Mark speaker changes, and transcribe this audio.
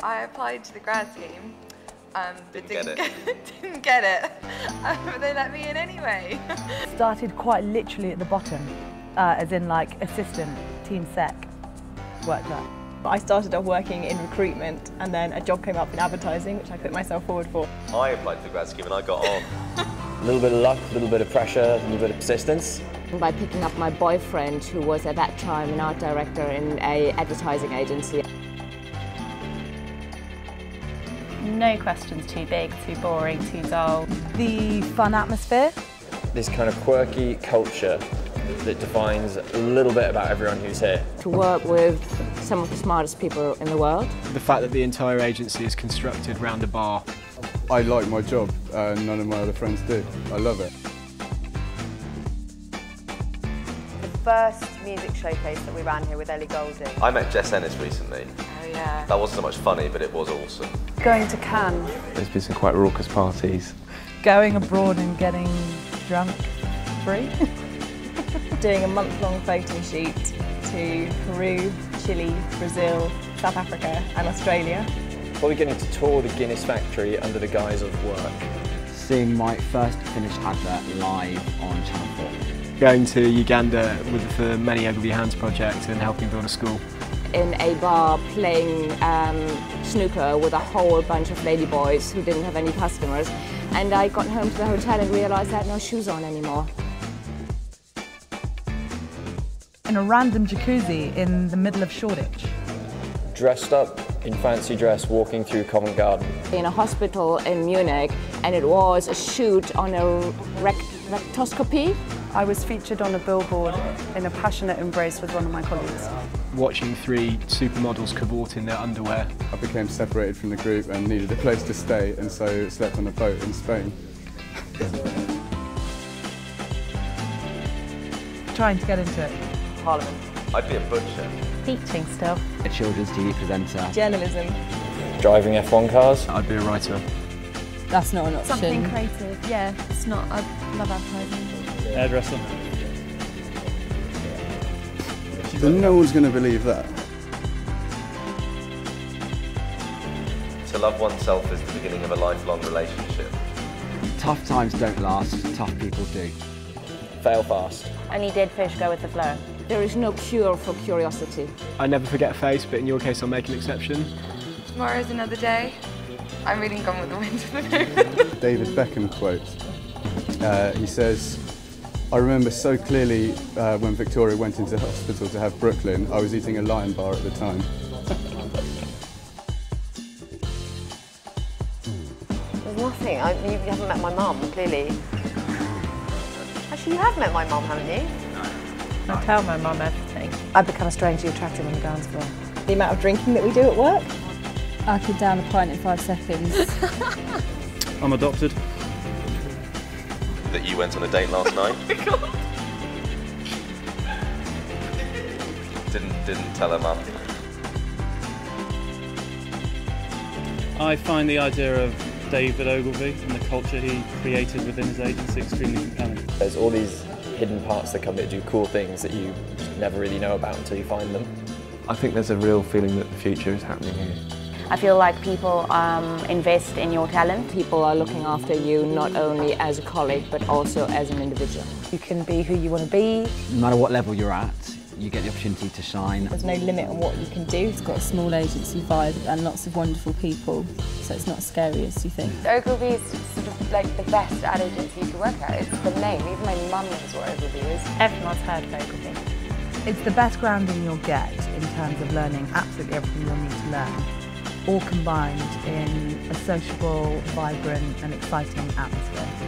Speaker 1: I applied to the grad scheme, but didn't
Speaker 2: get it.
Speaker 1: but they let me in anyway.
Speaker 3: Started quite literally at the bottom, as in like assistant, team sec, worked up.
Speaker 4: I started off working in recruitment and then a job came up in advertising, which I put myself forward for.
Speaker 2: I applied for the grad scheme and I got on.
Speaker 5: A little bit of luck, a little bit of pressure, a little bit of persistence.
Speaker 6: By picking up my boyfriend, who was at that time an art director in an advertising agency.
Speaker 7: No questions too big, too boring, too dull.
Speaker 3: The fun atmosphere.
Speaker 5: This kind of quirky culture that defines a little bit about everyone who's here.
Speaker 6: To work with some of the smartest people in the world.
Speaker 8: The fact that the entire agency is constructed around a bar.
Speaker 9: I like my job, none of my other friends do. I love it.
Speaker 10: The first music showcase that we ran here with Ellie Goulding.
Speaker 2: I met Jess Ennis recently.
Speaker 1: Oh yeah.
Speaker 2: That wasn't so much funny, but it was awesome.
Speaker 3: Going to Cannes.
Speaker 11: There's been some quite raucous parties.
Speaker 3: Going abroad and getting drunk free.
Speaker 4: Doing a month-long photo shoot to Peru, Chile, Brazil, South Africa and Australia.
Speaker 5: Probably getting to tour the Guinness factory under the guise of work.
Speaker 11: Seeing my first finished advert live on Channel 4.
Speaker 8: Going to Uganda with the Many Ogilvy Hands project and helping build a school.
Speaker 6: In a bar playing snooker with a whole bunch of ladyboys who didn't have any customers. And I got home to the hotel and realised I had no shoes on anymore.
Speaker 3: In a random jacuzzi in the middle of Shoreditch.
Speaker 5: Dressed up in fancy dress, walking through Covent Garden.
Speaker 6: In a hospital in Munich, and it was a shoot on a rectoscopy.
Speaker 12: I was featured on a billboard in a passionate embrace with one of my colleagues.
Speaker 8: Watching 3 supermodels cavort in their underwear.
Speaker 9: I became separated from the group and needed a place to stay, and so slept on a boat in Spain.
Speaker 3: Trying to get into it.
Speaker 1: Parliament.
Speaker 2: I'd be a butcher.
Speaker 7: Teaching still.
Speaker 11: A children's TV presenter.
Speaker 4: Journalism.
Speaker 5: Driving F1 cars.
Speaker 8: I'd be a writer.
Speaker 7: That's not an option.
Speaker 13: Something creative, yeah. It's not, I love advertising.
Speaker 11: Hairdresser.
Speaker 9: Then no one's going to believe that.
Speaker 2: To love oneself is the beginning of a lifelong relationship.
Speaker 11: Tough times don't last, tough people do.
Speaker 5: Fail fast.
Speaker 7: Only dead fish go with the flow.
Speaker 6: There is no cure for curiosity.
Speaker 8: I never forget a face, but in your case I'll make an exception.
Speaker 1: Tomorrow's another day. I'm reading Gone with the Wind at the moment.
Speaker 9: David Beckham quote. He says, "I remember so clearly when Victoria went into hospital to have Brooklyn, I was eating a Lion bar at the time."
Speaker 10: There's nothing. You haven't met my mum, clearly. Actually, you have met my mum, haven't you?
Speaker 7: I tell my mum everything.
Speaker 12: I become strangely attractive on the dance floor.
Speaker 4: The amount of drinking that we do at work.
Speaker 13: I could down a pint in 5 seconds.
Speaker 11: I'm adopted.
Speaker 2: That you went on a date last night.
Speaker 1: Oh my God.
Speaker 2: Didn't tell her mum.
Speaker 11: I find the idea of David Ogilvy and the culture he created within his agency extremely compelling.
Speaker 5: There's all these hidden parts that come that do cool things that you never really know about until you find them.
Speaker 11: I think there's a real feeling that the future is happening here.
Speaker 7: I feel like people invest in your talent.
Speaker 6: People are looking after you not only as a colleague, but also as an individual.
Speaker 12: You can be who you want to be.
Speaker 11: No matter what level you're at, you get the opportunity to shine.
Speaker 4: There's no limit on what you can do.
Speaker 13: It's got a small agency vibe and lots of wonderful people, so it's not as scary as you think.
Speaker 1: Ogilvy is sort of like the best ad agency you could work at. It's the name. Even my mum knows what Ogilvy is.
Speaker 7: Everyone's heard of Ogilvy.
Speaker 3: It's the best grounding you'll get in terms of learning absolutely everything you'll need to learn, all combined in a sociable, vibrant and exciting atmosphere.